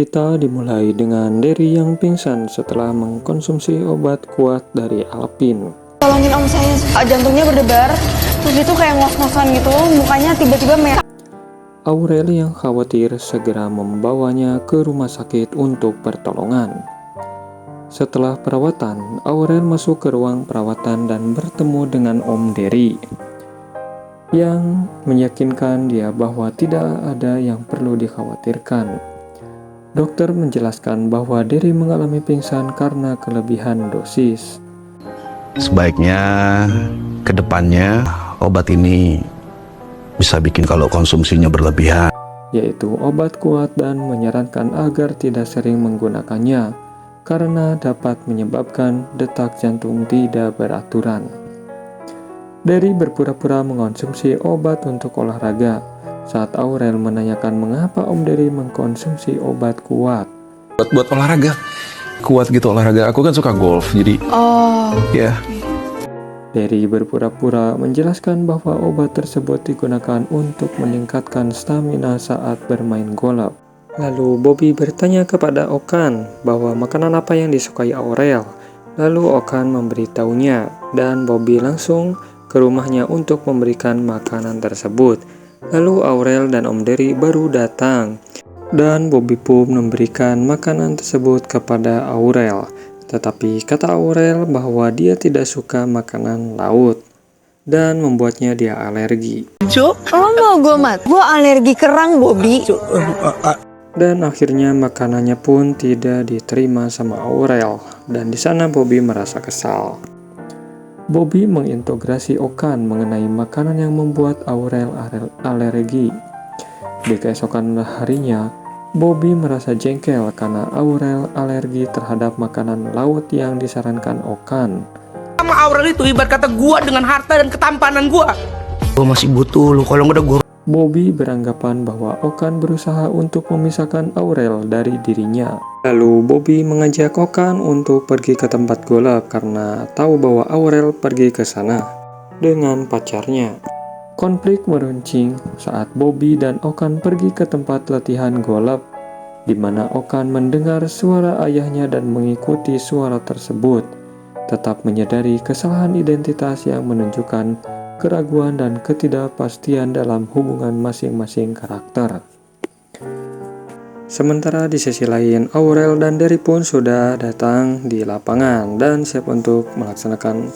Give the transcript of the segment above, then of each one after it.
Kita dimulai dengan Derry yang pingsan setelah mengkonsumsi obat kuat dari Alpin. Tolongin om saya, jantungnya berdebar, terus itu kayak ngos-ngosan gitu, mukanya tiba-tiba merah. Aurel yang khawatir segera membawanya ke rumah sakit untuk pertolongan. Setelah perawatan, Aurel masuk ke ruang perawatan dan bertemu dengan Om Derry yang meyakinkan dia bahwa tidak ada yang perlu dikhawatirkan. Dokter menjelaskan bahwa Derry mengalami pingsan karena kelebihan dosis. Sebaiknya ke depannya obat ini bisa bikin kalau konsumsinya berlebihan, Yaitu obat kuat, dan menyarankan agar tidak sering menggunakannya karena dapat menyebabkan detak jantung tidak beraturan. Derry berpura-pura mengonsumsi obat untuk olahraga saat Aurel menanyakan mengapa Om Derry mengkonsumsi obat kuat. buat olahraga kuat gitu. Olahraga aku kan suka golf, jadi ya. Derry berpura-pura menjelaskan bahwa obat tersebut digunakan untuk meningkatkan stamina saat bermain golf. Lalu Bobby bertanya kepada Okan bahwa makanan apa yang disukai Aurel. Lalu Okan memberitahunya dan Bobby langsung ke rumahnya untuk memberikan makanan tersebut. Lalu Aurel dan Om Derry baru datang dan Bobby pun memberikan makanan tersebut kepada Aurel. Tetapi kata Aurel bahwa dia tidak suka makanan laut dan membuatnya dia alergi. Lo mau gue mat? Gue alergi kerang, Bobby. Dan akhirnya makanannya pun tidak diterima sama Aurel, dan di sana Bobby merasa kesal. Bobby mengintegrasi Okan mengenai makanan yang membuat Aurel alergi. Di keesokan harinya, Bobby merasa jengkel karena Aurel alergi terhadap makanan laut yang disarankan Okan. Sama Aurel itu ibarat kata gua dengan harta dan ketampanan gua. gue masih butuh lu, kalau udah gue. Bobby beranggapan bahwa Okan berusaha untuk memisahkan Aurel dari dirinya. Lalu Bobby mengajak Okan untuk pergi ke tempat golf karena tahu bahwa Aurel pergi ke sana dengan pacarnya. Konflik meruncing saat Bobby dan Okan pergi ke tempat latihan golf, di mana Okan mendengar suara ayahnya dan mengikuti suara tersebut, tetap menyadari kesalahan identitas yang menunjukkan keraguan dan ketidakpastian dalam hubungan masing-masing karakter. Sementara di sisi lain, Aurel dan Derry pun sudah datang di lapangan dan siap untuk melaksanakan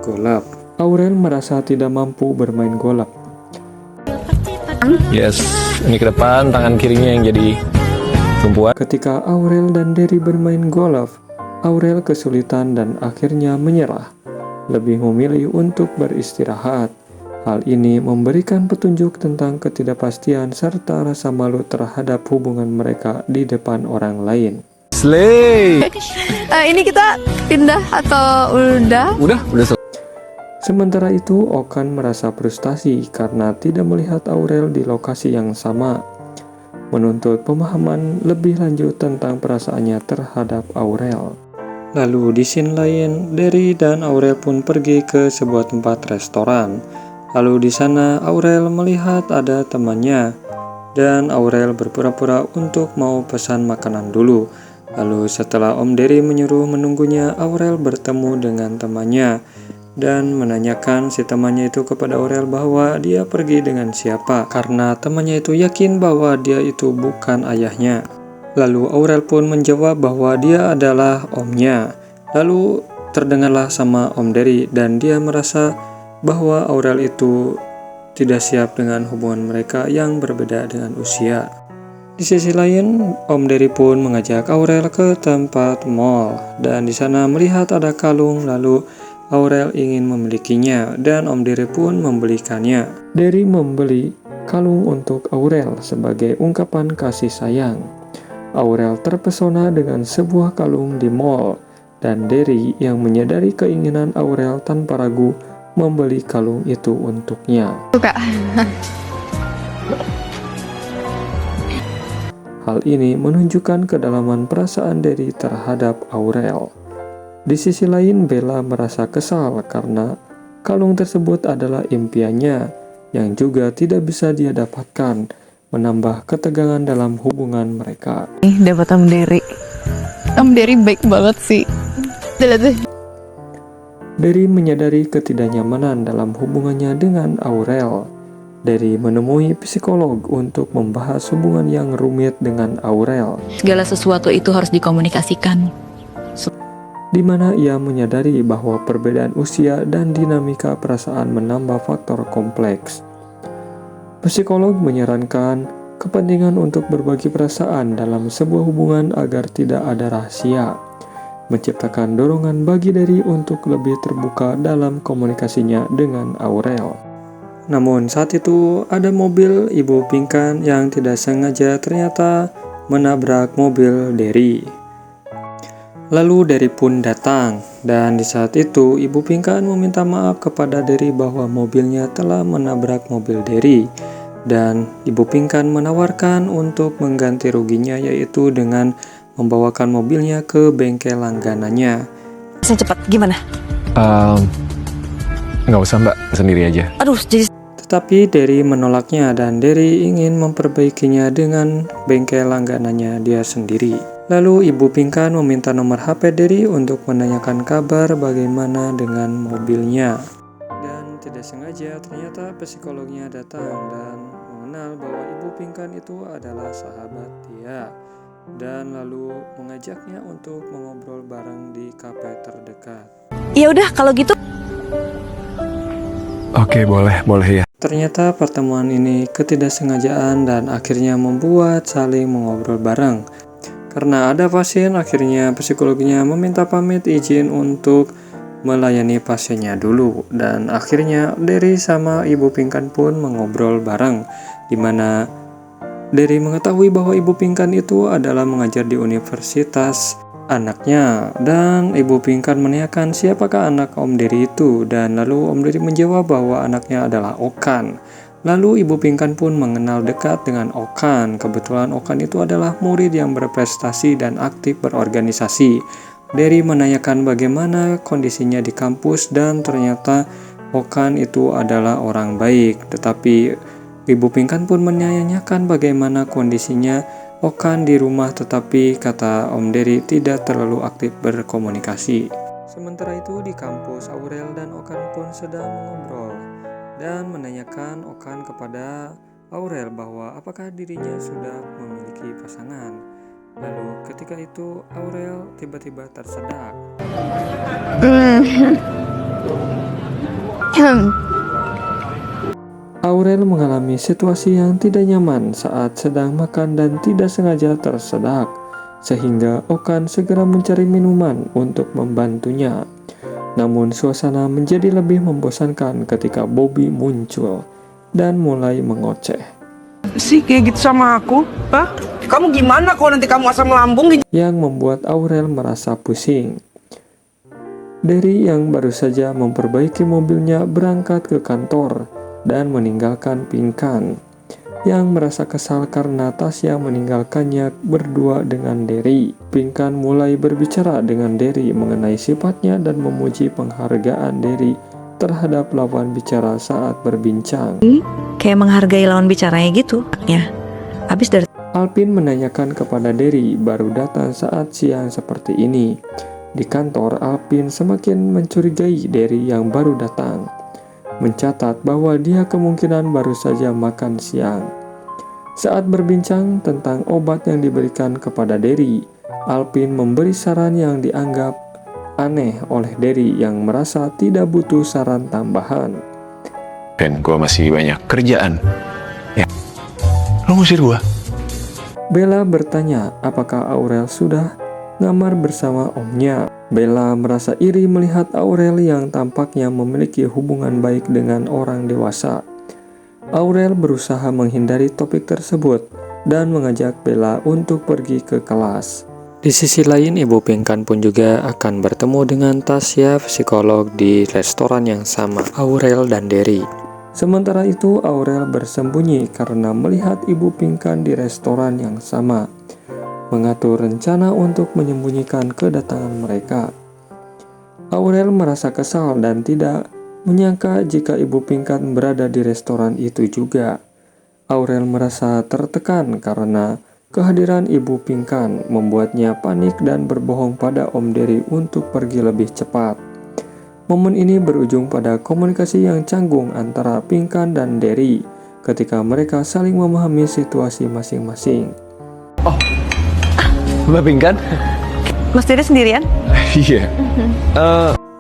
golf. Aurel merasa tidak mampu bermain golf. Yes, ini ke depan tangan kirinya yang jadi tumpuan. Ketika Aurel dan Derry bermain golf, Aurel kesulitan dan akhirnya menyerah, lebih memilih untuk beristirahat. Hal ini memberikan petunjuk tentang ketidakpastian serta rasa malu terhadap hubungan mereka di depan orang lain. Slay. Ini kita pindah atau udah? Udah selesai. Sementara itu, Okan merasa frustasi karena tidak melihat Aurel di lokasi yang sama, menuntut pemahaman lebih lanjut tentang perasaannya terhadap Aurel. Lalu di scene lain, Derry dan Aurel pun pergi ke sebuah tempat restoran. Lalu di sana Aurel melihat ada temannya dan Aurel berpura-pura untuk mau pesan makanan dulu. Lalu setelah Om Derry menyuruh menunggunya, Aurel bertemu dengan temannya dan menanyakan si temannya itu kepada Aurel bahwa dia pergi dengan siapa, karena temannya itu yakin bahwa dia itu bukan ayahnya. Lalu Aurel pun menjawab bahwa dia adalah omnya. Lalu terdengarlah sama Om Derry dan dia merasa bahwa Aurel itu tidak siap dengan hubungan mereka yang berbeda dengan usia. Di sisi lain, Om Derry pun mengajak Aurel ke tempat mall dan di sana melihat ada kalung. Lalu Aurel ingin memilikinya dan Om Derry pun membelikannya. Derry membeli kalung untuk Aurel sebagai ungkapan kasih sayang. Aurel terpesona dengan sebuah kalung di mall dan Derry yang menyadari keinginan Aurel tanpa ragu membeli kalung itu untuknya. Suka. Hal ini menunjukkan kedalaman perasaan Derry terhadap Aurel. Di sisi lain, Bella merasa kesal karena kalung tersebut adalah impiannya yang juga tidak bisa dia dapatkan menambah ketegangan dalam hubungan mereka. Dapat Om Dery. Om Dery baik banget sih. Dery menyadari ketidaknyamanan dalam hubungannya dengan Aurel. Dery menemui psikolog untuk membahas hubungan yang rumit dengan Aurel, Segala sesuatu itu harus dikomunikasikan. di mana ia menyadari bahwa perbedaan usia dan dinamika perasaan menambah faktor kompleks. Psikolog menyarankan kepentingan untuk berbagi perasaan dalam sebuah hubungan agar tidak ada rahasia, menciptakan dorongan bagi Dery untuk lebih terbuka dalam komunikasinya dengan Aurel. Namun saat itu ada mobil Ibu Pinkan yang tidak sengaja ternyata menabrak mobil Dery. Lalu Dery pun datang, dan di saat itu Ibu Pinkan meminta maaf kepada Dery bahwa mobilnya telah menabrak mobil Dery, dan Ibu Pinkan menawarkan untuk mengganti ruginya, yaitu dengan membawakan mobilnya ke bengkel langganannya. Bisa cepat gimana? Nggak usah mbak, sendiri aja. Aduh, jadi Tetapi Dery menolaknya, dan Dery ingin memperbaikinya dengan bengkel langganannya dia sendiri. Lalu Ibu Pinkan meminta nomor HP Dery untuk menanyakan kabar bagaimana dengan mobilnya. Dan tidak sengaja ternyata psikolognya datang dan mengenal bahwa Ibu Pinkan itu adalah sahabat dia, dan lalu mengajaknya untuk mengobrol bareng di kafe terdekat. ya udah kalau gitu. Oke, boleh ya. Ternyata pertemuan ini ketidaksengajaan dan akhirnya membuat saling mengobrol bareng. Karena ada pasien, akhirnya psikologinya meminta pamit izin untuk melayani pasiennya dulu. Dan akhirnya Dery sama Ibu Pinkan pun mengobrol bareng, di mana Dery mengetahui bahwa Ibu Pinkan itu adalah mengajar di universitas anaknya, dan Ibu Pinkan menanyakan siapakah anak Om Dery itu, dan lalu Om Dery menjawab bahwa anaknya adalah Okan. Lalu Ibu Pinkan pun mengenal dekat dengan Okan. Kebetulan Okan itu adalah murid yang berprestasi dan aktif berorganisasi. Dery menanyakan bagaimana kondisinya di kampus, dan ternyata Okan itu adalah orang baik. Tetapi Ibu Pinkan pun menanyakan bagaimana kondisinya Okan di rumah, tetapi kata Om Dery tidak terlalu aktif berkomunikasi. Sementara itu di kampus, Aurel dan Okan pun sedang mengobrol dan menanyakan Okan kepada Aurel bahwa apakah dirinya sudah memiliki pasangan. Lalu ketika itu Aurel tiba-tiba tersedak. Aurel mengalami situasi yang tidak nyaman saat sedang makan dan tidak sengaja tersedak, sehingga Okan segera mencari minuman untuk membantunya. Namun suasana menjadi lebih membosankan ketika Bobby muncul dan mulai mengoceh. Sih kayak gitu sama aku, Pak. Kamu gimana kalau nanti kamu asam lambung? Yang membuat Aurel merasa pusing. Dery yang baru saja memperbaiki mobilnya berangkat ke kantor dan meninggalkan Pinkan, yang merasa kesal karena Tasya meninggalkannya berdua dengan Dery. Pinkan mulai berbicara dengan Dery mengenai sifatnya dan memuji penghargaan Dery terhadap lawan bicara saat berbincang. Kayak menghargai lawan bicaranya gitu. Ya. Habis dari Alpin menanyakan kepada Dery baru datang saat siang seperti ini. Di kantor, Alpin semakin mencurigai Dery yang baru datang, mencatat bahwa dia kemungkinan baru saja makan siang. Saat berbincang tentang obat yang diberikan kepada Dery, Alpin memberi saran yang dianggap aneh oleh Dery yang merasa tidak butuh saran tambahan. Ben, gue masih banyak kerjaan. Ya, lo ngusir gue? Bella bertanya apakah Aurel sudah ngamar bersama omnya. Bella merasa iri melihat Aurel yang tampaknya memiliki hubungan baik dengan orang dewasa. Aurel berusaha menghindari topik tersebut dan mengajak Bella untuk pergi ke kelas. Di sisi lain, Ibu Pinkan pun juga akan bertemu dengan Tasya, psikolog, di restoran yang sama, Aurel dan Dery. Sementara itu, Aurel bersembunyi karena melihat Ibu Pinkan di restoran yang sama, mengatur rencana untuk menyembunyikan kedatangan mereka. Aurel merasa kesal dan tidak menyangka jika Ibu Pinkan berada di restoran itu juga. Aurel merasa tertekan karena kehadiran Ibu Pinkan membuatnya panik dan berbohong pada Om Dery untuk pergi lebih cepat. Momen ini berujung pada komunikasi yang canggung antara Pinkan dan Dery ketika mereka saling memahami situasi masing-masing. Mbak Pinkan? Mas Dery sendirian? Iya.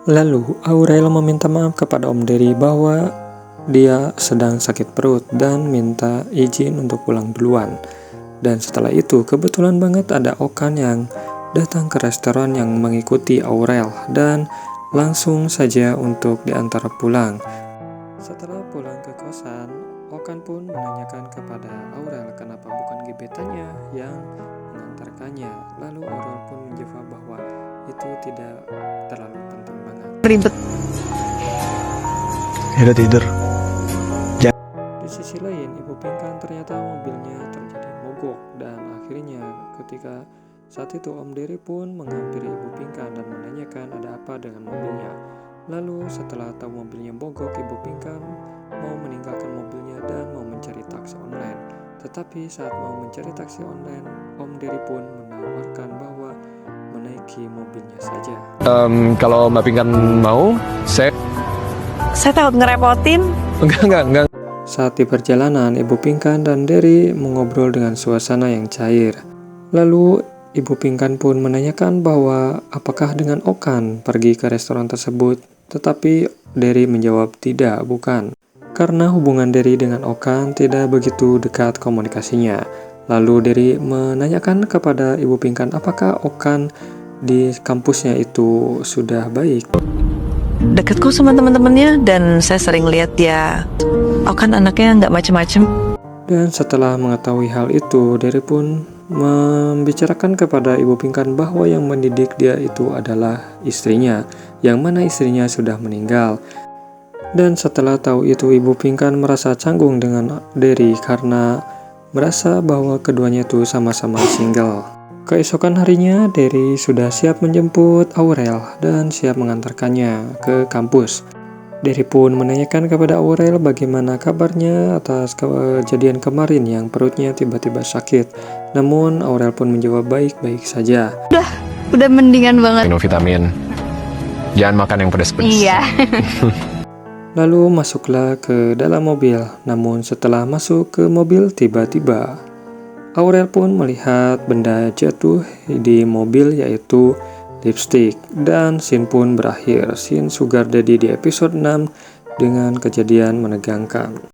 Lalu Aurel meminta maaf kepada Om Dery bahwa dia sedang sakit perut dan minta izin untuk pulang duluan. Dan setelah itu kebetulan banget ada Okan yang datang ke restoran yang mengikuti Aurel dan langsung saja untuk diantar pulang. Setelah pulang ke kosan, Okan pun menanyakan kepada Aurel kenapa bukan gebetannya yang mengantarkannya. Lalu Aurel pun menjawab bahwa itu tidak terlalu penting banget. Ribet. Udah tidur. Di sisi lain, Ibu Pinkan ternyata mobilnya terjadi mogok dan akhirnya ketika saat itu Om Dery pun menghampiri Ibu Pinkan dan menanyakan ada apa dengan mobilnya. Lalu setelah tahu mobilnya mogok, Ibu Pinkan mau meninggalkan mobilnya dan mau mencari taksi online. Tetapi saat mau mencari taksi online, Om Dery pun menawarkan bahwa menaiki mobilnya saja. Kalau Mbak Pinkan mau, saya Takut ngerepotin. enggak. Saat di perjalanan, Ibu Pinkan dan Dery mengobrol dengan suasana yang cair. Lalu Ibu Pinkan pun menanyakan bahwa apakah dengan Okan pergi ke restoran tersebut, tetapi Dery menjawab tidak, bukan. Karena hubungan Dery dengan Okan tidak begitu dekat komunikasinya. Lalu Dery menanyakan kepada Ibu Pinkan apakah Okan di kampusnya itu sudah baik. Deket kok sama teman-temannya dan saya sering lihat dia. Okan anaknya nggak macem-macem. Dan setelah mengetahui hal itu, Dery pun membicarakan kepada Ibu Pinkan bahwa yang mendidik dia itu adalah istrinya, yang mana istrinya sudah meninggal. Dan setelah tahu itu, Ibu Pinkan merasa canggung dengan Dery karena merasa bahwa keduanya itu sama-sama single. Keesokan harinya, Dery sudah siap menjemput Aurel dan siap mengantarkannya ke kampus. Dery pun menanyakan kepada Aurel bagaimana kabarnya atas kejadian kemarin yang perutnya tiba-tiba sakit. Namun Aurel pun menjawab baik-baik saja. Udah mendingan banget. Minum vitamin. Jangan makan yang pedas-pedas. Iya. Lalu masuklah ke dalam mobil. Namun setelah masuk ke mobil, tiba-tiba Aurel pun melihat benda jatuh di mobil, yaitu lipstick, dan scene pun berakhir. Scene Sugar Daddy di episode 6 dengan kejadian menegangkan.